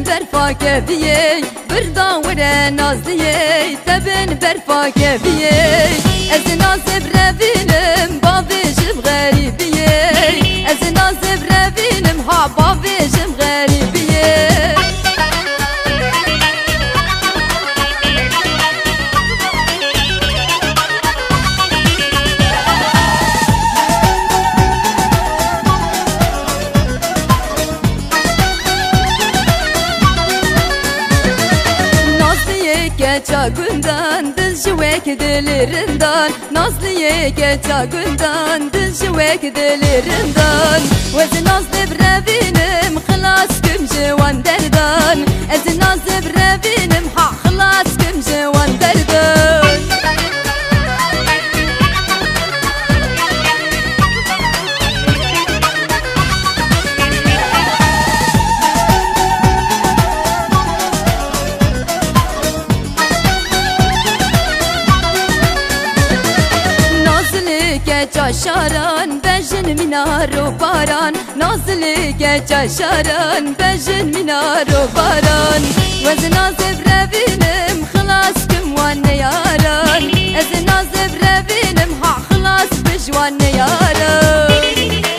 برفاك بيه بردا ورا نازيه تبن برفاك بيه از نازب ربینم بابی جم غریبیه از نازب ربینم ها بابی جم غریبیه Geça günden diz jüvek dilerinden Nazlıye geça günden diz jüvek dilerinden Vezi nazlı brevinim xılas küm jivan derdan Ez nazlı brevinim ha xılas küm jivan derdan Geça şaran bejin minaro baran Nazlı geça şaran bejin minaro baran Vez nazib revinim xılas küm vanne yaran Ez nazib revinim ha xılas bejvanne yaran